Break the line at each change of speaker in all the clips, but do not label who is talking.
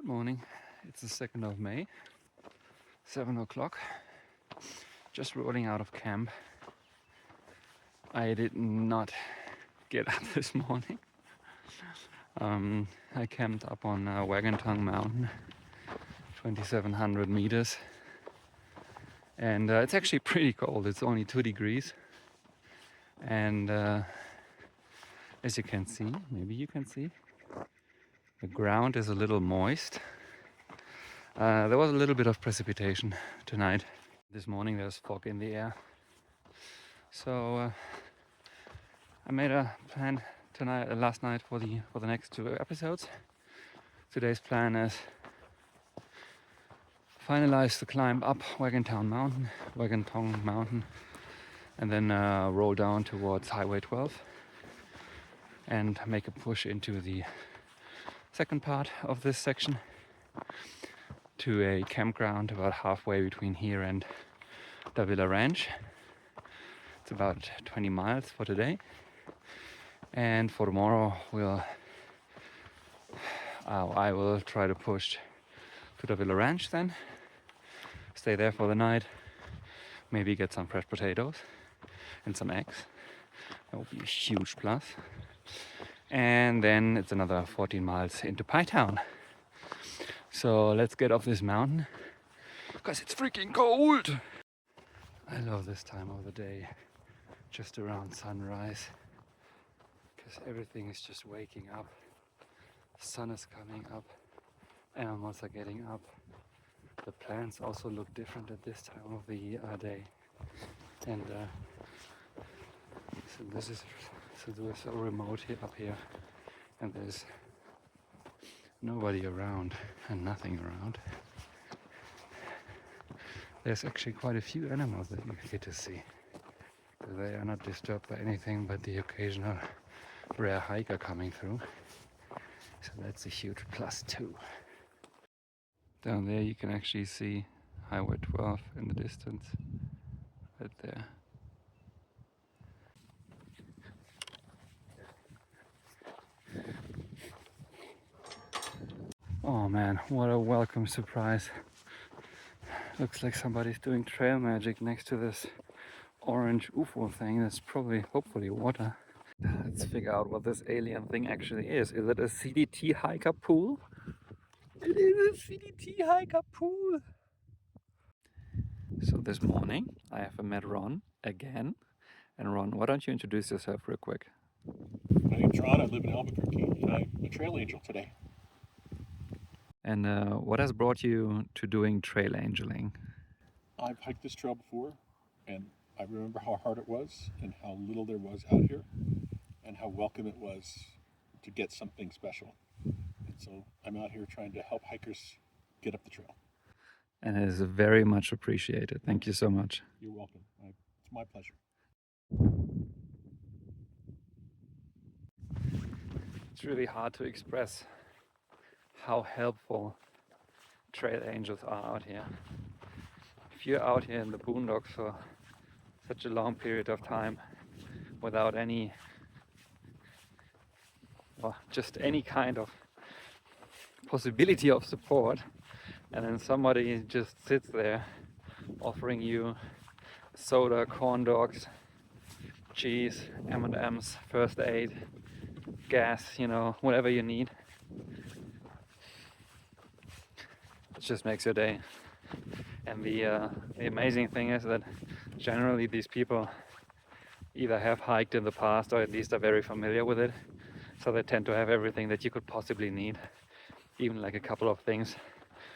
morning. It's the 2nd of May, 7 o'clock. Just rolling out of camp. I did not get up this morning. I camped up on Wagon Tongue Mountain, 2,700 meters. And it's actually pretty cold. It's only 2 degrees. And as you can see, maybe you can see, the ground is a little moist. There was a little bit of precipitation tonight. This morning there's fog in the air. So I made a plan last night for the next 2 episodes. Today's plan is finalize the climb up Wagon Tongue Mountain, and then roll down towards Highway 12 and make a push into the second part of this section to a campground about halfway between here and Davila Ranch. It's about 20 miles for today, and for tomorrow I will try to push to Davila Ranch, then stay there for the night, maybe get some fresh potatoes and some eggs. That will be a huge plus. And then it's another 14 miles into Pie Town. So let's get off this mountain because it's freaking cold. I love this time of the day, just around sunrise, because everything is just waking up. The sun is coming up, animals are getting up. The plants also look different at this time of the day. And so we're so remote up here, and there's nobody around and nothing around. There's actually quite a few animals that you get to see. They are not disturbed by anything but the occasional rare hiker coming through. So that's a huge plus too. Down there you can actually see Highway 12 in the distance, right there. Oh man, what a welcome surprise. Looks like somebody's doing trail magic next to this orange UFO thing. That's probably, hopefully, water. Let's figure out what this alien thing actually is. Is it a CDT hiker pool? It is a CDT hiker pool! So this morning I have met Ron again. And Ron, why don't you introduce yourself real quick?
My name's Ron, I live in Albuquerque, and I'm a trail angel today.
And what has brought you to doing trail angeling?
I've hiked this trail before, and I remember how hard it was, and how little there was out here, and how welcome it was to get something special. And so I'm out here trying to help hikers get up the trail.
And it is very much appreciated. Thank you so much.
You're welcome. It's my pleasure.
It's really hard to express how helpful trail angels are out here. If you're out here in the boondocks for such a long period of time without any, or just any kind of possibility of support, and then somebody just sits there offering you soda, corn dogs, cheese, M&Ms, first aid, gas, whatever you need. It just makes your day. And the amazing thing is that generally these people either have hiked in the past or at least are very familiar with it. So they tend to have everything that you could possibly need, even like a couple of things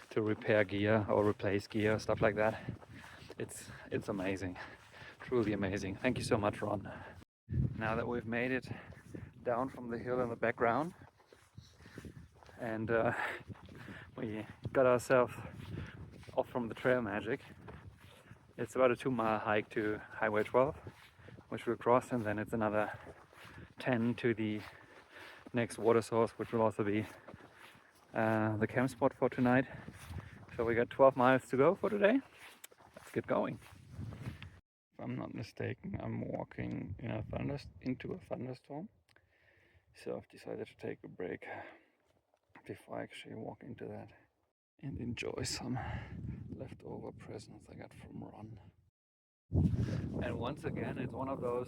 to repair gear or replace gear, stuff like that. It's amazing, truly amazing. Thank you so much, Ron. Now that we've made it down from the hill in the background, and we got ourselves off from the trail magic, it's about a 2-mile hike to Highway 12, which we'll cross, and then it's another 10 to the next water source, which will also be the camp spot for tonight. So we got 12 miles to go for today. Let's get going. If I'm not mistaken, I'm walking into a thunderstorm, so I've decided to take a break before I actually walk into that and enjoy some leftover presents I got from Ron. And once again, it's one of those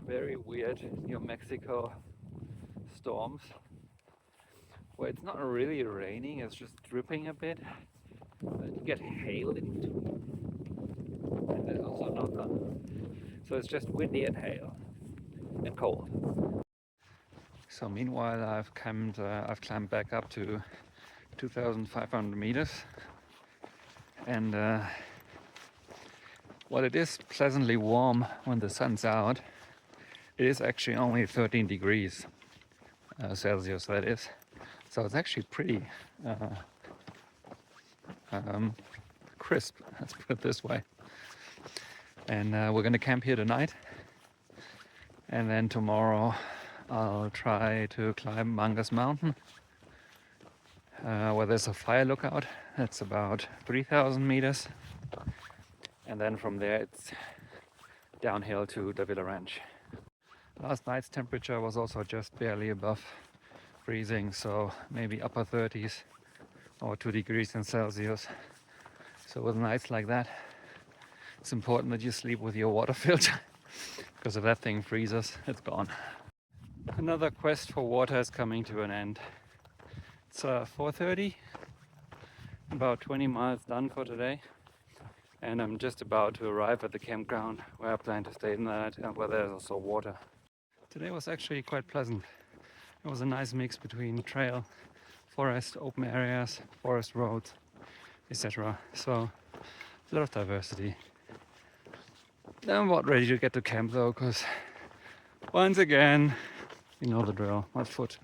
very weird New Mexico storms where it's not really raining, it's just dripping a bit, but you get hail in between, and there's also no thunder. So it's just windy and hail and cold. So meanwhile, I've climbed back up to 2,500 meters, and while it is pleasantly warm when the sun's out, it is actually only 13 degrees Celsius, that is. So it's actually pretty crisp, let's put it this way. And we're gonna camp here tonight, and then tomorrow I'll try to climb Manga's mountain, where there's a fire lookout. That's about 3,000 meters, and then from there it's downhill to the Villa Ranch. Last night's temperature was also just barely above freezing, so maybe upper 30s or 2 degrees in Celsius. So with nights like that, it's important that you sleep with your water filter, because if that thing freezes, it's gone. Another quest for water is coming to an end. It's 4:30, about 20 miles done for today, and I'm just about to arrive at the campground where I plan to stay tonight and where there's also water. Today was actually quite pleasant. It was a nice mix between trail, forest, open areas, forest roads, etc. So a lot of diversity. I'm about ready to get to camp though, because once again, you know the drill, my foot